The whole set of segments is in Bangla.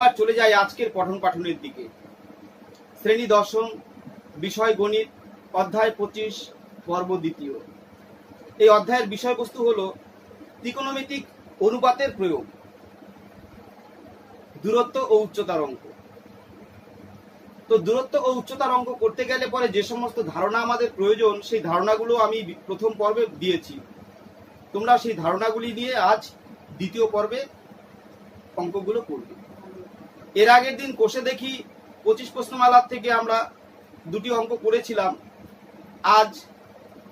আর চলে যাই আজকের পঠন পাঠনের দিকে। শ্রেণী দশম, বিষয় গণিত, অধ্যায় 25, পর্ব দ্বিতীয়। এই অধ্যায়ের বিষয়বস্তু হলো ত্রিকোণমিতিক অনুপাতের প্রয়োগ, দূরত্ব ও উচ্চতার অঙ্ক। তো দূরত্ব ও উচ্চতার অঙ্ক করতে গেলে পরে যে সমস্ত ধারণা আমাদের প্রয়োজন, সেই ধারণাগুলো আমি প্রথম পর্বে দিয়েছি। তোমরা সেই ধারণাগুলি নিয়ে আজ দ্বিতীয় পর্বে অঙ্কগুলো করবে। এর আগের দিন কোষে দেখি 25 প্রশ্নমালার থেকে আমরা দুটি অঙ্ক করেছিলাম। আজ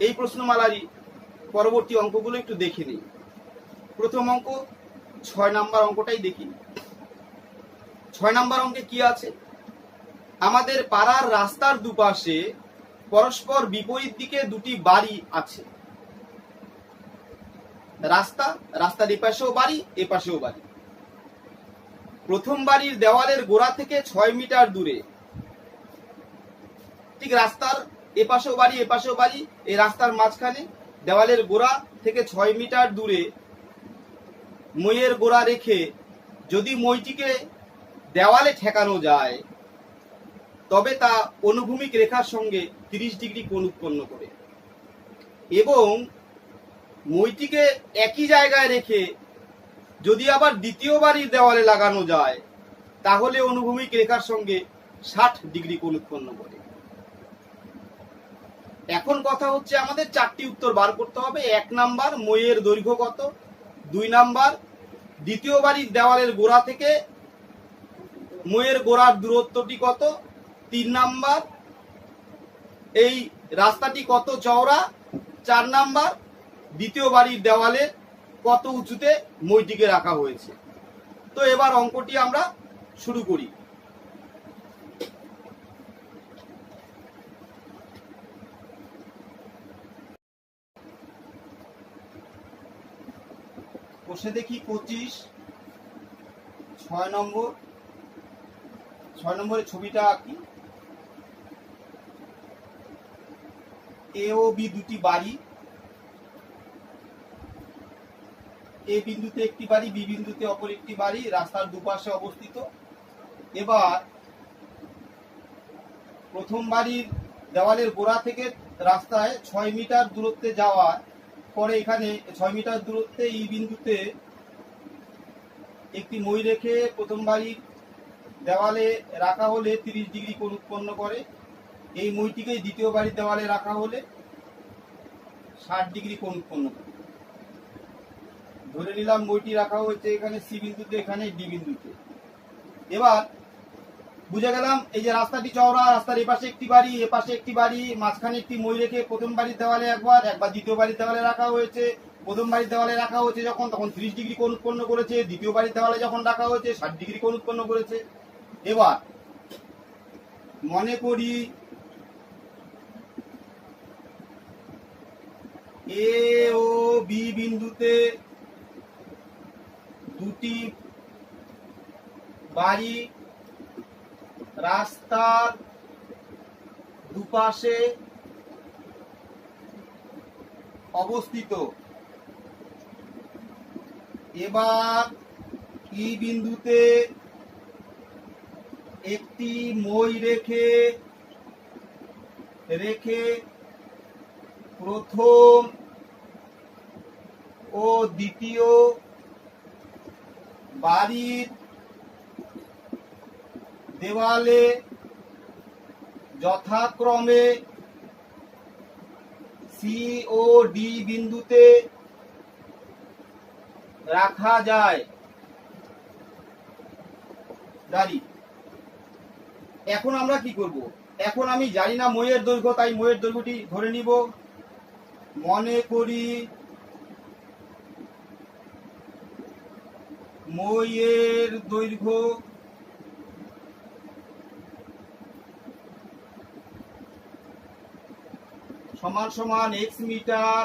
এই প্রশ্নমালারই পরবর্তী অঙ্কগুলো একটু দেখে নিই। প্রথম অঙ্ক 6 নাম্বার অঙ্কটাই দেখি। 6 নাম্বার অঙ্কে কি আছে? আমাদের পাড়ার রাস্তার দুপাশে পরস্পর বিপরীত দিকে দুটি বাড়ি আছে। রাস্তার এপাশেও বাড়ি, এপাশেও বাড়ি। প্রথম বাড়ির দেওয়ালের গোড়া থেকে 6 মিটার দূরে, ঠিক রাস্তার এপাশেও বাড়ি এপাশেও বাড়ি, এই রাস্তার মাঝখানে দেওয়ালের গোড়া থেকে 6 মিটার দূরে মইয়ের গোড়া রেখে যদি মইটিকে দেওয়ালে ঠেকানো যায় তবে তা অনুভূমিক রেখার সঙ্গে 30 ডিগ্রি কোণ উৎপন্ন করে, এবং মইটিকে একই জায়গায় রেখে যদি আবার দ্বিতীয় বাড়ির দেওয়ালে লাগানো যায় তাহলে অনুভূমিক রেখার সঙ্গে 60 ডিগ্রি কোণ উৎপন্ন করে। এখন কথা হচ্ছে আমাদের 4টি উত্তর বার করতে হবে। 1 নাম্বার, মইয়ের দৈর্ঘ্য কত? 2 নাম্বার, দ্বিতীয় বাড়ির দেওয়ালের গোড়া থেকে মইয়ের গোড়ার দূরত্বটি কত? 3 নাম্বার, এই রাস্তাটি কত চওড়া? 4 নাম্বার, দ্বিতীয় বাড়ির দেওয়ালে কত উঁচুতে মইটিকে রাখা হয়েছে। তো এবার অঙ্কটি আমরা শুরু করি। বসে দেখি 25, 6 নম্বর। 6 নম্বরের ছবিটা আঁকি। এ ও বি দুটি বাড়ি, এ বিন্দুতে একটি বাড়ি, বি বিন্দুতে অপর একটি বাড়ি, রাস্তার দুপাশে অবস্থিত। এবার প্রথম বাড়ির দেওয়ালের গোড়া থেকে রাস্তায় 6 মিটার দূরত্বে যাওয়ার পরে এখানে 6 মিটার দূরত্বে এই বিন্দুতে একটি মই রেখে প্রথম বাড়ির দেওয়ালে রাখা হলে 30 ডিগ্রি কোণ উৎপন্ন করে। এই মইটিকে দ্বিতীয় বাড়ির দেওয়ালে রাখা হলে 60 ডিগ্রি কোণ উৎপন্ন করে। ধরে নিলাম মইটি রাখা হয়েছে এখানে সি বিন্দুতে, এখানে ডি বিন্দুতে। এবার বুঝে গেলাম এই যে রাস্তাটি চওড়া, রাস্তার এপাশে একটি বাড়ি, এপাশে একটি বাড়ি, মাঝখানে একটি মই রেখে প্রথম বাড়ির দেওয়ালে একবার দ্বিতীয় বাড়ির দেওয়ালে রাখা হয়েছে। প্রথম বাড়ির দেওয়ালে রাখা হয়েছে যখন, তখন 30 ডিগ্রি কোণ উৎপন্ন করেছে। দ্বিতীয় বাড়ির দেওয়ালে যখন রাখা হয়েছে 60 ডিগ্রি কোণ উৎপন্ন করেছে। এবার মনে করি এ ও বি বিন্দুতে দুটি বাড়ি রাস্তার দুপাশে অবস্থিত। এবার ই বিন্দুতে একটি মই রেখে প্রথম ও দ্বিতীয় বাড়ির দেওয়ালে যথাক্রমে সি ও ডি বিন্দুতে রাখা যায় দাঁড়ি। এখন আমরা কি করব? এখন আমি জানি না মইয়ের দৈর্ঘ্য, তাই মইয়ের দৈর্ঘ্যটি ধরে নিব। মনে করি মইয়ের দৈর্ঘ্য সমান সমান x মিটার,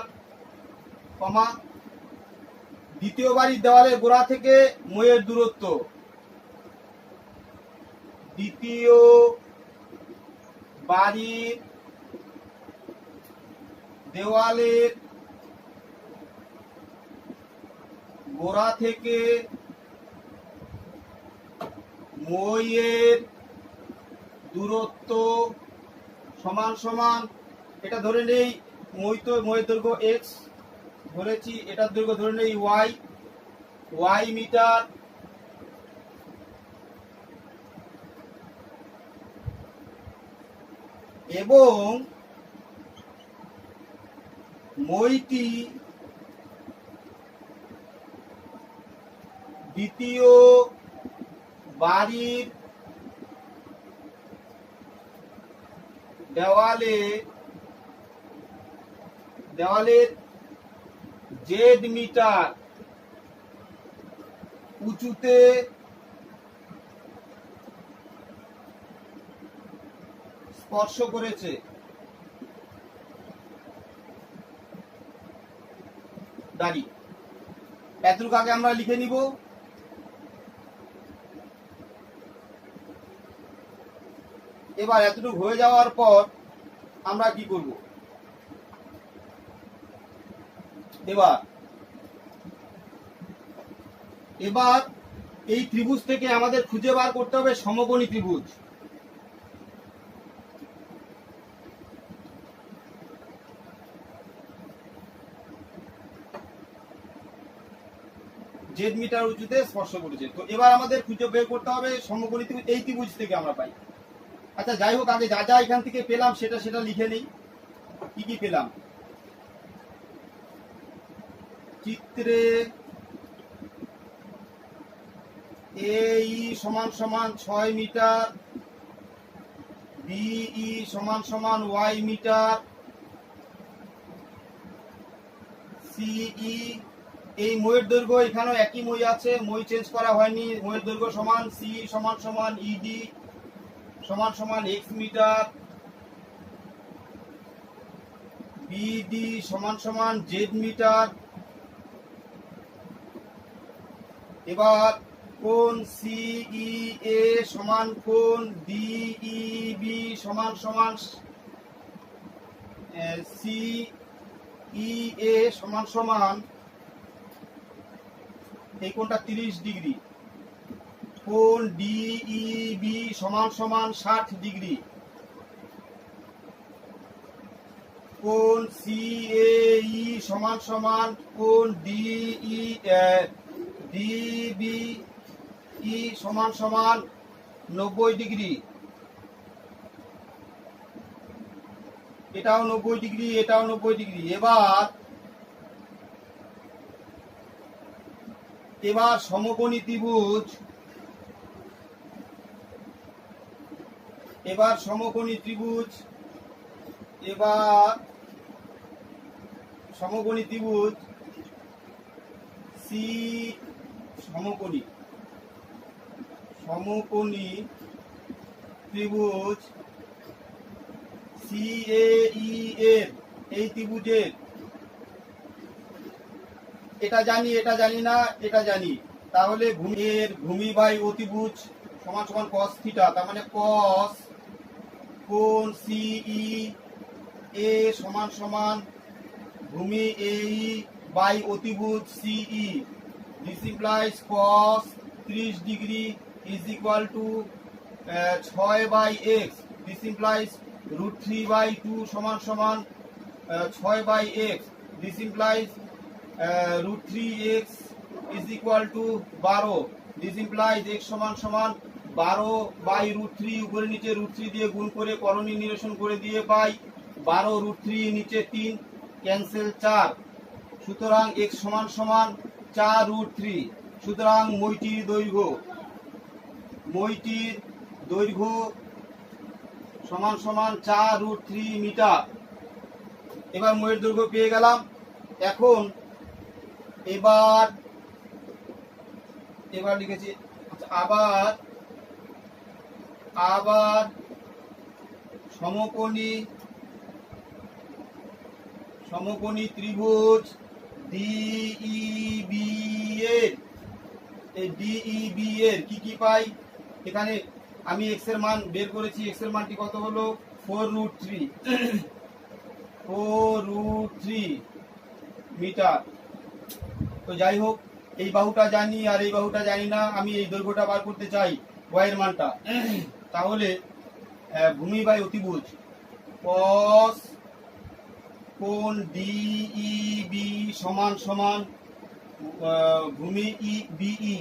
দ্বিতীয় বাড়ির দেওয়ালের গোড়া থেকে মইয়ের দূরত্ব, দ্বিতীয় বাড়ির দেওয়ালের গোড়া থেকে মইয়ের দূরত্ব সমান সমান, এটা ধরে নেই মইয়ের দৈর্ঘ্য x ধরেছি, এটার দৈর্ঘ্য ধরে নেই y মিটার, এবং মইটি দ্বিতীয় বাড়ির দেওয়ালের জেড মিটার উঁচুতে স্পর্শ করেছে। দাঁড়ি এতটুকু আগে আমরা লিখে নিব। এবার এতটুকু হয়ে যাওয়ার পর আমরা কি করব, এবার এই ত্রিভুজ থেকে আমাদের খুঁজে বার করতে হবে সমকোণী ত্রিভুজ। জেড মিটার উঁচুতে স্পর্শ করেছে। তো এবার আমাদের খুঁজে বের করতে হবে সমকোণী ত্রিভুজ, এই ত্রিভুজ থেকে আমরা পাই। আচ্ছা যাই হোক, আগে যা যা এখান থেকে পেলাম সেটা লিখে নেই। কি কি পেলাম? চিত্রে এই সমান সমান 6 মিটার, বিই সমান সমান y মিটার, সিই এই মইয়ের দৈর্ঘ্য এখানেও একই মই আছে, মই চেঞ্জ করা হয়নি। মইয়ের দৈর্ঘ্য সমান সি সমান সমান ইডি সমান সমান x মিটার, বিডি সমান সমান জেড মিটার। এবার কোণ সিইএ সমান কোণ ডিইবি সমান সমান সিইএ সমান সমান, এই কোণটা 30 ডিগ্রি। কোণ ডিইবি সমান সমান 60 ডিগ্রি। কোণ সিএই সমান সমান কোণ ডিবিই সমান সমান 90 ডিগ্রি। এটাও 90 ডিগ্রি, এটাও 90 ডিগ্রি। এবার সমকোণী ত্রিভুজ, এবার সমকোণী ত্রিভুজ সি সমকোণী ত্রিভুজ সিএই এর এই ত্রিভুজের, এটা জানি, এটা জানি না, এটা জানি। তাহলে ভূমি বাই অতিভুজ সমান সমান cos থিটা, তার মানে cos কোণ সিই এ সমান সমান ভূমি এই বাই অতিভুজ সিই। This implies cos 30 degree is equal two 6/x। This implies √3/2 সমান সমান 6/x। This implies √3x is equal to 12. This implies x সমান সমান 12/√3, উপরে নিচে √3 দিয়ে গুণ করে করণী নিরসন করে দিয়ে পাই 12√3, নিচে 3 ক্যান্সেল 4। সুতরাং x সমান সমান 4√3। সুতরাং মইটির দৈর্ঘ্য সমান সমান 4√3 মিটার। এবার মইয়ের দৈর্ঘ্য পেয়ে গেলাম। এখন এবার লিখেছি। আবার সমকোণী ত্রিভুজ ডিইবি এর কি পাই? এখানে আমি x এর মান বের করেছি। x এর মানটি কত হলো? 4√3 মিটার। তো যাই হোক, এই বাহুটা জানি আর এই বাহুটা জানি না, আমি এই দৈর্ঘ্যটা বার করতে চাই। ওয়াই এর মানটা, তাহলে ভূমি বাই অতিভুজ cos কোণ ডিইবি সমান সমান ভূমি BE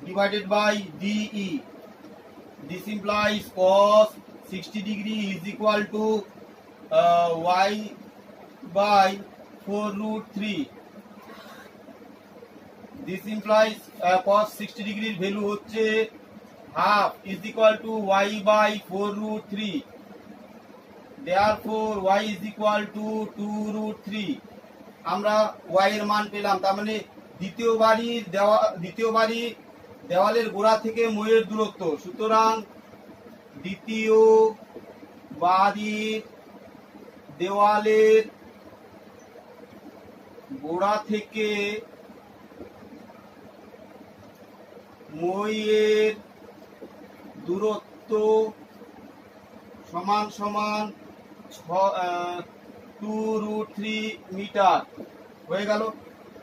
divided by DE. This implies cos 60 degree is equal to y by 4√3. This implies cos 60 degree value হচ্ছে half is equal to y by 4√3. Therefore y is equal to 2√3. আমরা y এর মান পেলাম, তার মানে দ্বিতীয়বারই দেওয়ালের গোড়া থেকে মইয়ের দূরত্ব। সুতরাং দ্বিতীয় বাড়ির দেওয়ালের গোড়া থেকে মইয়ের দূরত্ব সমান সমান 2√3 মিটার হয়ে গেল।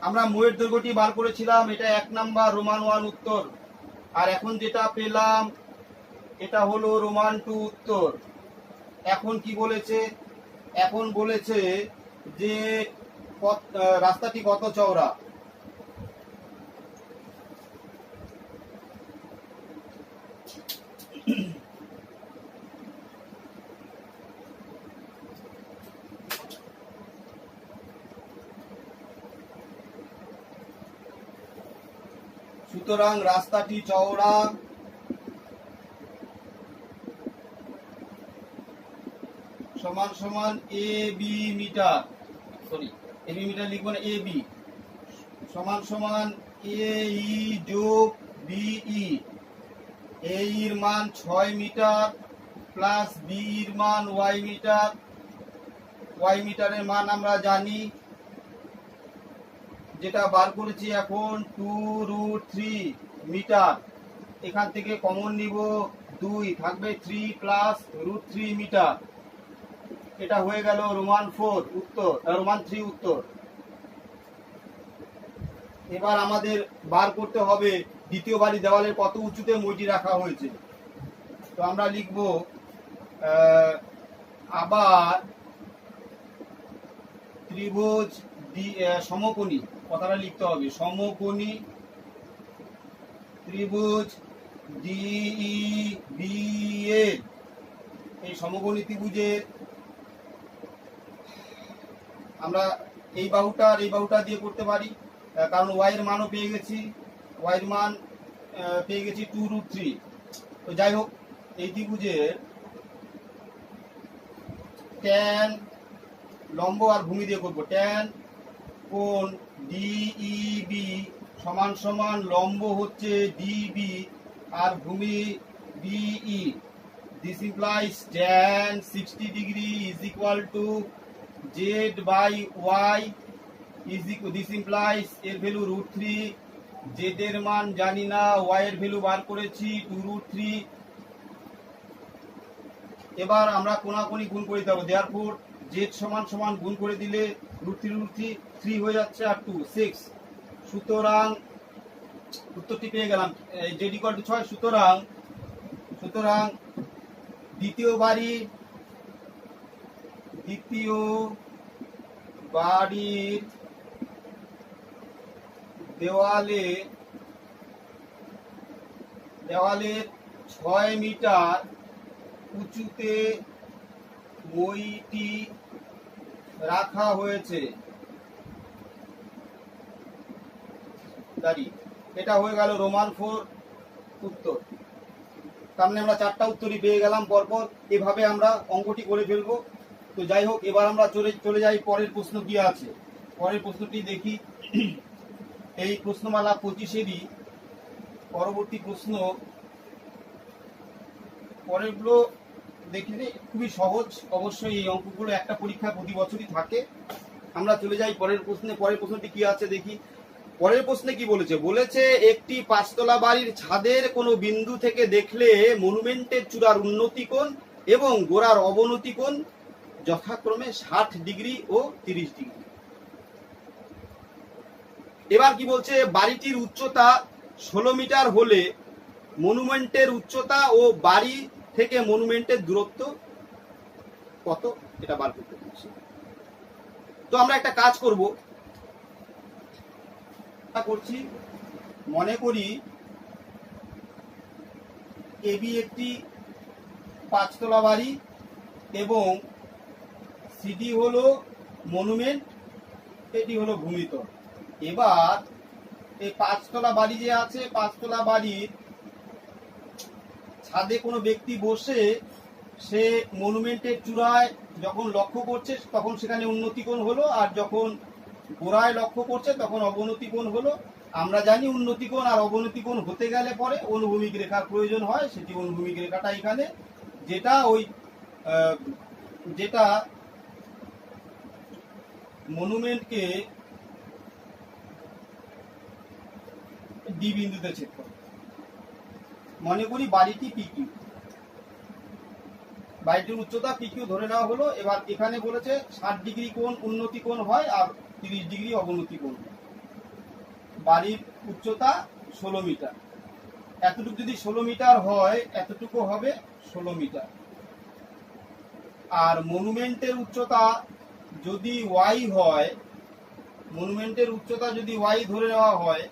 আমরা মইয়ের দৈর্ঘ্যটি বার করেছিলাম, এটা 1 নাম্বার রোমান 1 উত্তর। আর এখন যেটা পেলাম এটা হলো রোমান 2 উত্তর। এখন কি বলেছে? এখন বলেছে যে রাস্তাটি কত চওড়া। সুতরাং রাস্তাটি চওড়া সমান সমান A B metre, sorry A B metre লিখবো না, এ বি সমান সমান এ ই যোগ বিই। এ এর মান 6 মিটার প্লাস বি এর মান ওয়াই মিটার। ওয়াই মিটারের মান আমরা জানি, যেটা বার করেছি এখন 2√3 মিটার। এখান থেকে কমন নিব 2, থাকবে 3 প্লাস √3 মিটার। এটা হয়ে গেল রোমান 4 উত্তর, রোমান 3 উত্তর। এবার আমাদের বার করতে হবে দ্বিতীয় বাড়ি দেওয়ালের কত উঁচুতে মইটি রাখা হয়েছে। তো আমরা লিখব আবার ত্রিভুজ সমকোণী, কথাটা লিখতে হবে, সমকোণী ত্রিভুজ ডিইবি এর, এই সমকোণী ত্রিভুজের আমরা এই বাহুটা আর এই বাহুটা দিয়ে করতে পারি, কারণ ওয়াই এর মানও পেয়ে গেছি, ওয়াই এর মান পেয়ে গেছি 2√3। তো যাই হোক, এই ত্রিভুজের ট্যান লম্ব আর ভূমি দিয়ে করবো। ট্যান কোণ ডিইবি সমান সমান লম্ব হচ্ছে ডিবি আর ভূমি BE. This implies tan 60 degree is equal to Z by Y is equal, this implies এর ভ্যালু √3, জেড এর মান জানি না, ওয়াই এর ভ্যালু বার করেছি 2√3। এবার আমরা কোনাকুনি গুণ করে দিতে হবে। দেয়ারফর জেড সমান সমান গুণ করে দিলে √3 হয়ে যাচ্ছে আর 2 6। সুতরাং উত্তরটি পেয়ে গেলাম, জেড ইকুয়াল টু 6। সুতরাং দ্বিতীয় বাড়ির দেওয়ালের 6 মিটার উঁচুতে মইটি রাখা হয়েছে। এটা হয়ে গেল রোমান 4 উত্তর। তার মানে আমরা 4টা উত্তরই পেয়ে গেলাম পরপর। এভাবে আমরা অঙ্কটি করে ফেলবো। তো যাই হোক, এবার আমরা চলে যাই পরের প্রশ্ন কি আছে। পরের প্রশ্নটি দেখি। এই প্রশ্নমালা 25-এরই পরবর্তী প্রশ্ন। পরেরগুলো দেখলে খুবই সহজ, অবশ্যই এই অঙ্কগুলো একটা পরীক্ষা প্রতি বছরই থাকে। আমরা চলে যাই পরের প্রশ্নে। পরের প্রশ্নটি কি আছে দেখি। পরের প্রশ্নে কি বলেছে? বলেছে একটি 5তলা বাড়ির ছাদের কোনো বিন্দু থেকে দেখলে মনুমেন্টের চূড়ার উন্নতি কোণ এবং গোড়ার অবনতি কোণ যথাক্রমে 60 ডিগ্রি ও 30 ডিগ্রি। এবার কি বলছে? বাড়িটির উচ্চতা 16 মিটার হলে মনুমেন্টের উচ্চতা ও বাড়ি থেকে মনুমেন্টের দূরত্ব কত এটা বার করতে বলছি। তো আমরা একটা কাজ করব, করছি মনে করি এবি একটি 5 তলা বাড়ি এবং সিডি হলো মনুমেন্ট, এটি হলো ভূমিতল। এবার এই 5 তলা বাড়ি যে আছে, 5 তলা বাড়ির ছাদে কোনো ব্যক্তি বসে সে মনুমেন্টের চূড়ায় যখন লক্ষ্য করছে তখন সেখানে উন্নতি কোণ হলো, আর যখন গোড়ায় লক্ষ্য করছে তখন অবনতি কোণ হলো। আমরা জানি উন্নতি কোণ আর অবনতি কোণ হতে গেলে পরে অনুভূমিক রেখার প্রয়োজন হয়, সেটি অনুভূমিক রেখাটা এখানে, যেটা মনুমেন্টকে ডি বিন্দুতে ছেদ করে। মনে করি বাড়িটি পিকিউ, বাড়িটির উচ্চতা পিকিউ ধরে নেওয়া হলো। এবার এখানে বলেছে 60 ডিগ্রি কোণ উন্নতি কোণ হয় আর 30 ডিগ্রি অবনতি কোণ। বাড়ির উচ্চতা 16 মিটার, এতটুকু যদি 16 মিটার হয় এতটুকু হবে 16 মিটার। আর মনুমেন্টের উচ্চতা যদি ওয়াই হয়, মনুমেন্টের উচ্চতা যদি ওয়াই ধরে নেওয়া হয়,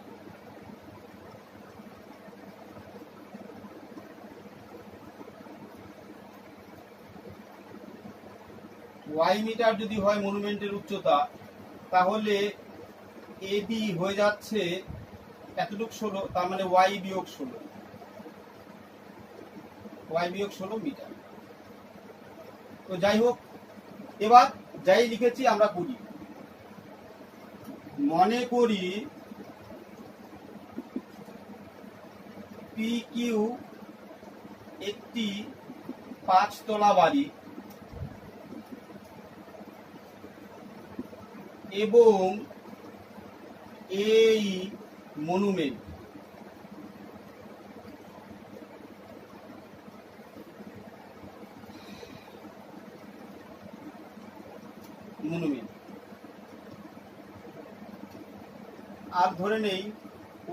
ওয়াই মিটার যদি হয় মনুমেন্টের উচ্চতা, তাহলে এবি হয়ে যাচ্ছে এতটুকু 16, তার মানে ওয়াই বিয়োগ 16, ওয়াই বিয়োগ 16 মিটার। তো যাই হোক, এবার যাই লিখেছি আমরা করি। মনে করি পি কিউ একটি 5 তলা বাড়ি এবং এই মনুমেন্ট। আর ধরে নেই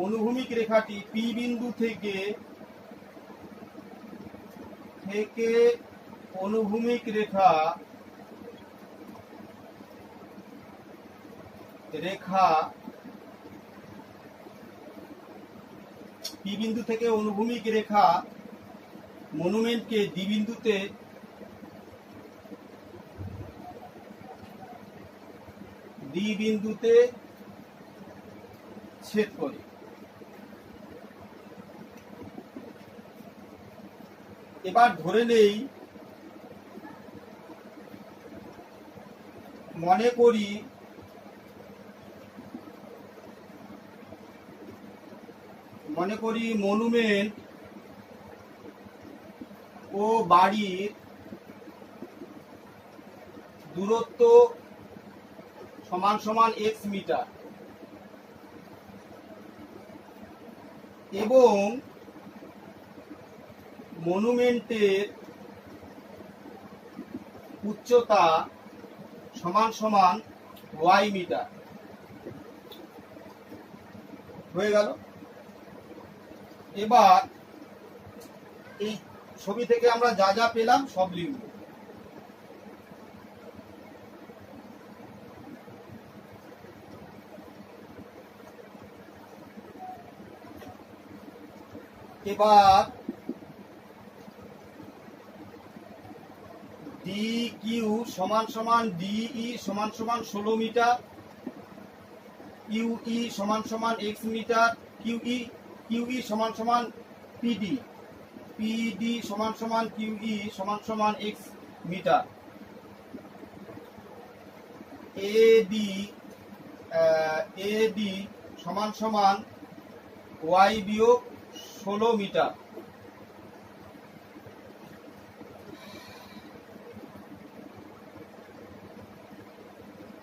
অনুভূমিক রেখাটি পি বিন্দু থেকে অনুভূমিক রেখা পি বিন্দু থেকে অনুভূমিক রেখা মনুমেন্টকে ডি বিন্দুতে ছেদ করে। এবার ধরে নেই, মনে করি মনুমেন্ট ও বাড়ির দূরত্ব সমান সমান x মিটার এবং মনুমেন্টের উচ্চতা সমান সমান y মিটার। হয়ে গেল। এবার এই ছবি থেকে আমরা যা যা পেলাম সব লিখব। এবার ডি কিউ সমান সমান ডিই সমান সমান 16 মিটার, কিউই সমান সমান এক্স মিটার, কিউই সমান সমান পিডি সমান সমান কিউই সমান সমান এক্স মিটার, এডি সমান সমান ওয়াই বিয়োগ 16 মিটার।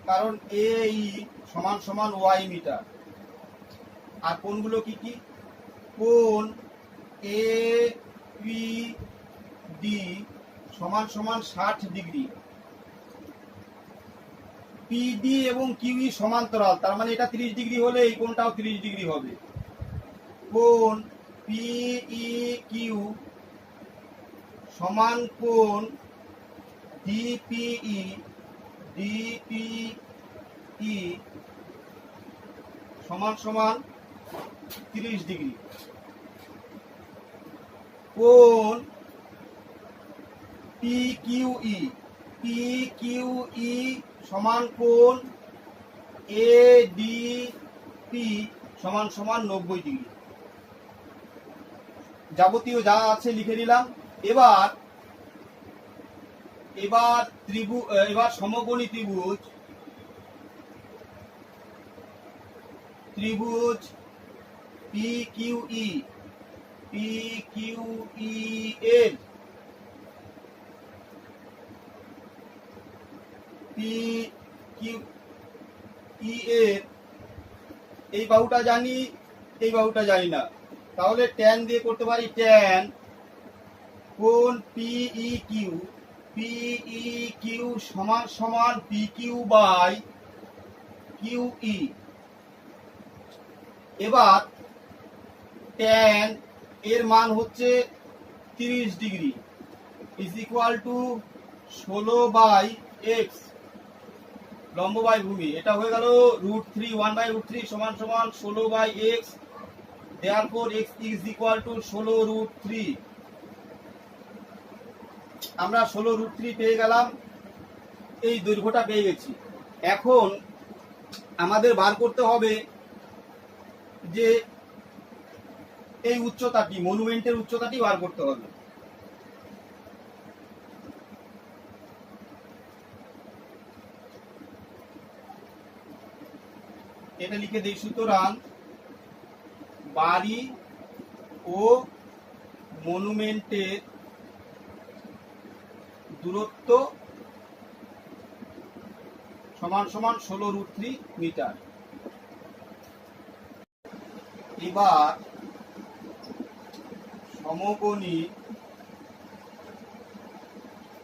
কারণ এই সমান সমান ওয়াই মিটার। আর কোণগুলো কি কি? কোণ এ পি ডি সমান সমান 60 ডিগ্রি। পিডি এবং কিউই সমান্তরাল, তার মানে এটা 30 ডিগ্রি হলে এই কোণটাও 30 ডিগ্রি হবে। কোণ পিই কিউ সমান কোণ ডিপিই সমান সমান 30 ডিগ্রি। কোণ পিকিউই সমান কোণ এডিপি সমান সমান 90 ডিগ্রি। যাবতীয় যা আছে লিখে নিলাম। এবার সমকোণী ত্রিভুজ পিকিউই এর এই বাহুটা জানি, এই বাহুটা জানি না, তাহলে ট্যান দিয়ে করতে পারি। ট্যান কোণ পিই কিউ সমান সমান পিকিউ বাই কিউই। এবার ট্যান এর মান হচ্ছে 30 degree is equal two 16/x লম্ব বাই ভূমি। এটা হয়ে গেল √3 1/√3 সমান সমান 16/x। therefore x is equal to 16√3। আমরা 16√3 পেয়ে গেলাম, এই দৈর্ঘ্যটা পেয়ে গেছি। এখন আমাদের বার করতে হবে যে এই উচ্চতাটি, মনুমেন্টের উচ্চতাটি বার করতে হবে। এটা লিখে দেই। সুতরাং বাড়ি ও মনুমেন্টের দূরত্ব সমান সমান 16√3 মিটার। এবার সমকোণী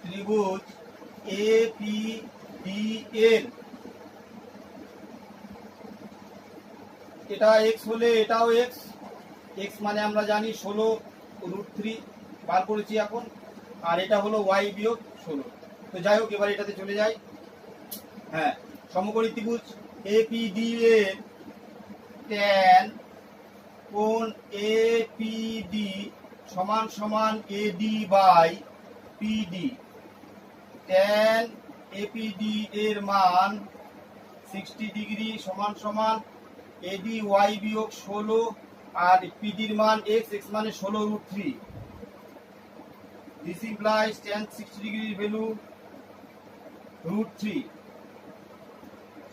ত্রিভুজ এপিডি এর এটা এক্স হলে এটাও এক্স। এক্স মানে আমরা জানি 16√3 বার করেছি এখন, আর এটা হলো ওয়াই বিয়োগ 16। তো যাই হোক, এবার এটাতে চলে যাই। হ্যাঁ, সমকোণী ত্রিভুজ এপিডি এর ট্যান কোণ এপিডি সমান সমান AD by PD. Tan APD এর মান 60 ডিগ্রি সমান সমান এডি ওয়াই বিয়োগ 16 আর পিডির মান এক্স, এক্স মানে 16√3। This implies tan 60 degree value √3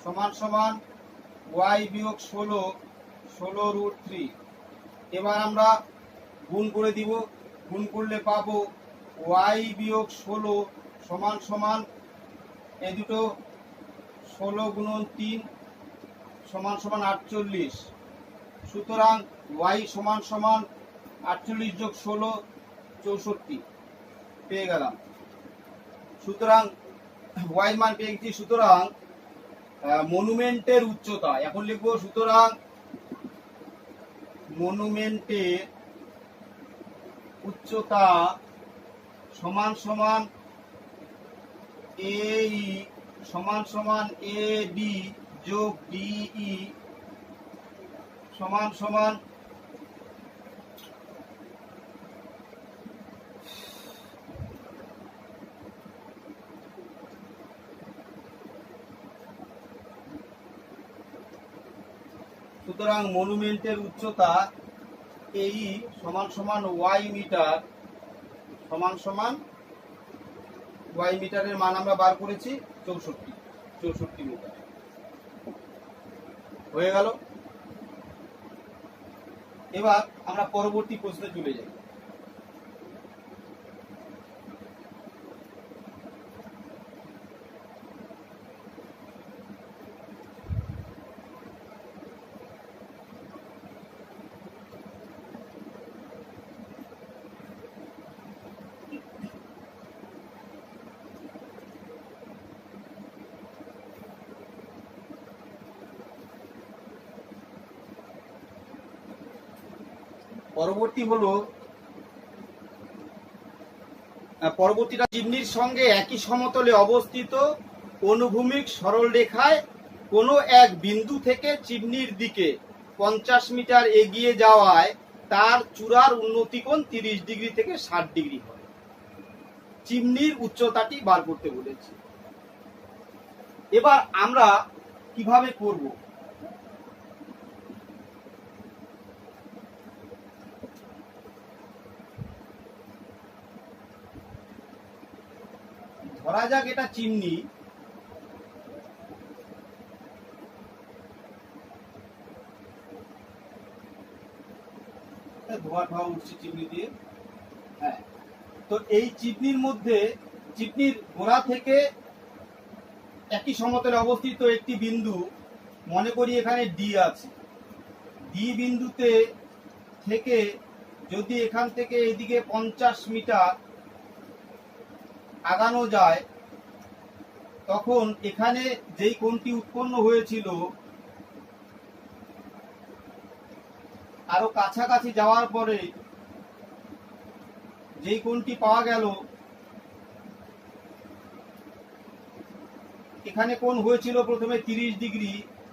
সমান সমান y বিয়োগ 16√3। এবার আমরা গুণ করে দিব। গুণ করলে পাবো y বিয়োগ 16 সমান সমান এই দুটো 16 গুণন 3 সমান সমান 48। সুতরাং y সমান সমান 48 যোগ 16 64 পেয়ে গেলাম। সুতরাং y মান পেয়ে গেছি। সুতরাং মনুমেন্টের উচ্চতা এখন লিখবো। সুতরাং মনুমেন্টের উচ্চতা সমান সমান এই সমান সমান এডি যোগ ডিই সমান সমান সুতরাং মনুমেন্টের উচ্চতা এই সমান সমান ওয়াই মিটার সমান সমান ওয়াই মিটারের মান আমরা বার করেছি 64 মিটার হয়ে গেল। এবার আমরা পরবর্তী প্রশ্নে চলে যাই। পরবর্তীটা চিমনির সঙ্গে একই সমতলে অবস্থিত অনুভূমিক সরলরেখায় কোনো এক বিন্দু থেকে চিমনির দিকে 50 মিটার এগিয়ে যাওয়ায় তার চূড়ার উন্নতি কোণ 30 ডিগ্রি থেকে 60 ডিগ্রি হয়। চিমনির উচ্চতাটি বার করতে বলেছি। এবার আমরা কিভাবে করব? ধরা যাক এটা চিমনি, ধোয়া ধোয়া উঠছে চিমনি দিয়ে। হ্যাঁ, তো এই চিমনির মধ্যে চিমনির গোড়া থেকে একই সমতলে অবস্থিত একটি বিন্দু, মনে করি এখানে ডি আছে। ডি বিন্দুতে থেকে যদি এখান থেকে এদিকে 50 মিটার আগানো যায়, তখন এখানে যেই কোণটি উৎপন্ন হয়েছিল আরো কাছাকাছি যাওয়ার পরে যেই কোণটি পাওয়া গেল, এখানে কোণ হয়েছিল প্রথমে 30 ডিগ্রি,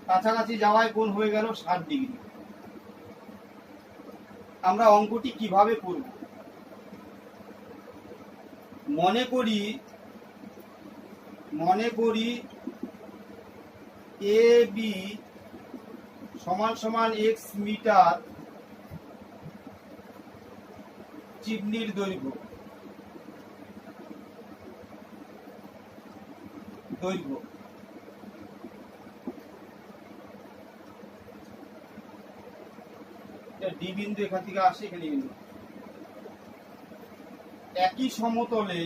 কাছাকাছি যাওয়ায় কোণ হয়ে গেল 60 ডিগ্রি। আমরা অঙ্কটি কিভাবে করব? মনে করি এ বি সমান সমান x মিটার চিমনির দৈর্ঘ্য। ডি বিন্দু এখান থেকে আসে, এখানে বিন্দু। একই সমতলে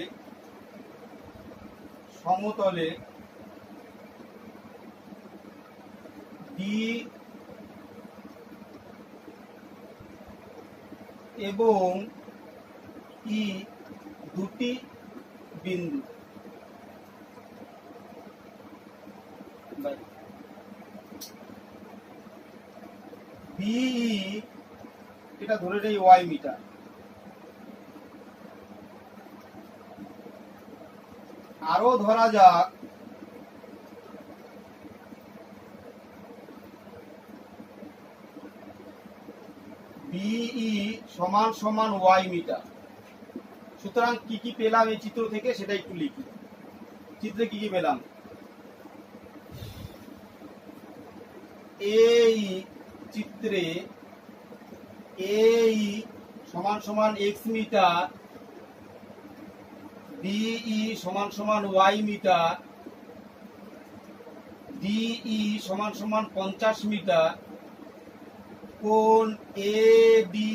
ডি এবং ই দুটি বিন্দু, বিই এটা ধরে নেই ওয়াই মিটার। আরো ধরা যাক বিই সমান সমান ওয়াই মিটার। সুতরাং কি কি পেলাম এই চিত্র থেকে সেটা একটু লিখি। চিত্রে কি কি পেলাম? এই চিত্রে এই সমান সমান এক্স মিটার, বিই সমান সমান ওয়াই মিটার, ডিই সমান সমান 50 মিটার, কোণ এ বি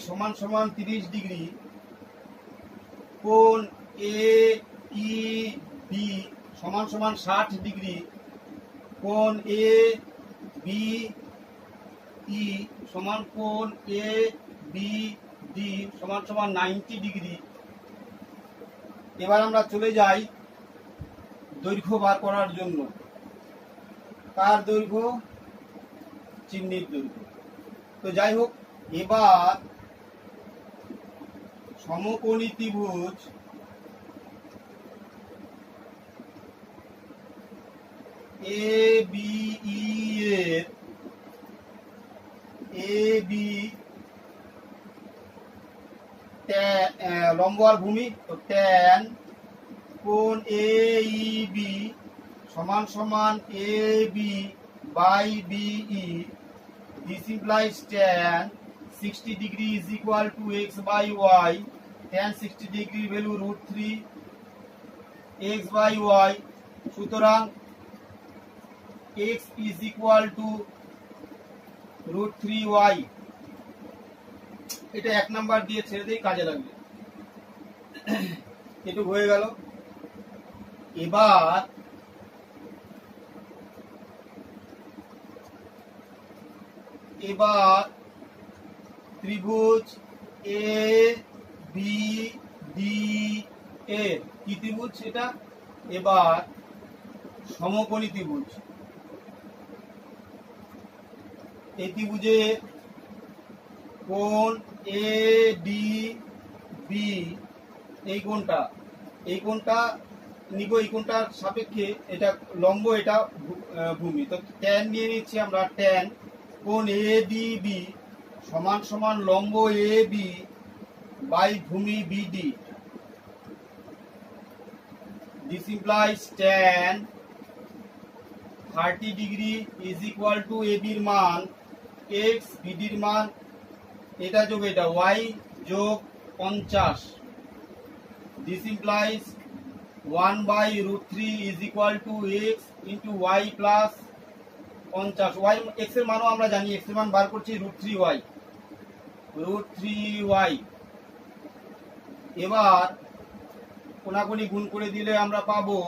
সমান সমান 30 ডিগ্রি, কোণ এ ই বি সমান সমান 60 ডিগ্রি, কোণ এ বি ই সমান কোণ এ বি ডি সমান সমান 90 ডিগ্রি। এবার আমরা চলে যাই দৈর্ঘ্য বার করার জন্য। কার দৈর্ঘ্য? চিমনির দৈর্ঘ্য। তো যাই হোক, এবার সমকোণী ত্রিভুজ এ বি ই এর এ বি লম্ব আর ভূমি, তো ট্যান কোণ এ ই বি সমান সমান A B by BE. This implies tan 60 degree is equal to x by y. Tan 60 degree value √3 x by y. সুতরাং x is equal to √3y। এটা 1 নাম্বার দিয়ে ছেড়ে দেই, কাজে লাগবে। এটুকু হয়ে গেল। এবার ত্রিভুজ এ বি ডি এ কি ত্রিভুজ এটা? এবার সমকোণী ত্রিভুজ। এই ত্রিভুজে কোণ এ ডি বি, এই কোণটা নিব, এই কোণটার সাপেক্ষে এটা লম্ব, এটা ভূমি। তো ট্যান নিয়ে নিচ্ছি আমরা, ট্যান কোণ এ ডি বি সমান সমান লম্ব এ বি বাই ভূমি BD. This implies tan 30 degree is equal to A বির মান এক্স, বিডির মান এটা যোগ এটা ওয়াই যোগ 50। This implies 1/√3 is equal to X into Y plus 50। Y X এর মানও আমরা জানি, এক্স এর মান বার করছি √3y, √3y। এবার কোনাকুনি গুণ করে দিলে আমরা পাবো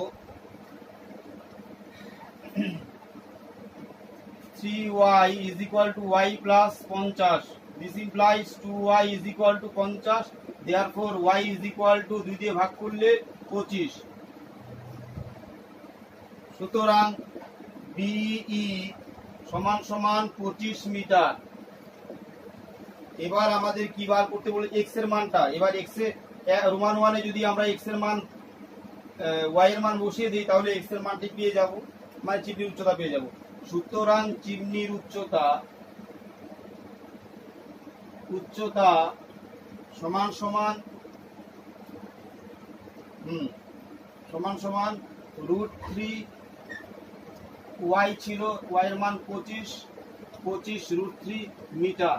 3y is equal to y plus 50. This implies 2y is equal to 50. Therefore y is equal to 2 দিয়ে ভাগ করলে 25। সুতরাং BE সমান সমান 25 মিটার। এবার আমাদের কি বার করতে বলে, x এর মানটা। এবার x এর রোমান 1 এ যদি আমরা x এর মান y এর মান বসিয়ে দিই তাহলে x এর মানটি পেয়ে যাব, মানে চিমনির উচ্চতা পেয়ে যাব। সুতরাং চিমনির উচ্চতা সমান সমান √3y ছিল, y এর মান 25 √3 মিটার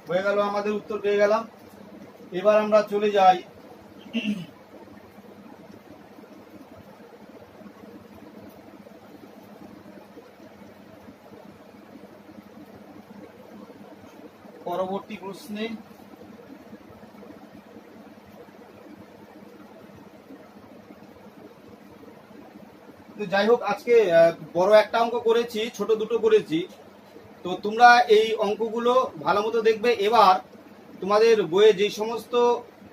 হয়ে গেল। আমাদের উত্তর পেয়ে গেলাম। এবার আমরা চলে যাই পরবর্তী প্রশ্নে। তো যাই হোক, আজকে বড় একটা অঙ্ক করেছি, ছোট দুটো করেছি। তো তোমরা এই অঙ্কগুলো ভালো মতো দেখবে। এবার তোমাদের বইয়ে যে সমস্ত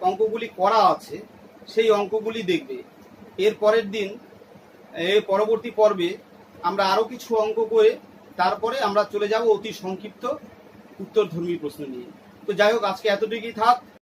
অঙ্কগুলি করা আছে সেই অঙ্কগুলি দেখবে। এর পরের দিন, এর পরবর্তী পর্বে আমরা আরো কিছু অঙ্ক করে তারপরে আমরা চলে যাব অতি সংক্ষিপ্ত উত্তরধর্মী প্রশ্ন নিয়ে। তো যাই হোক, আজকে এতটুকুই থাক।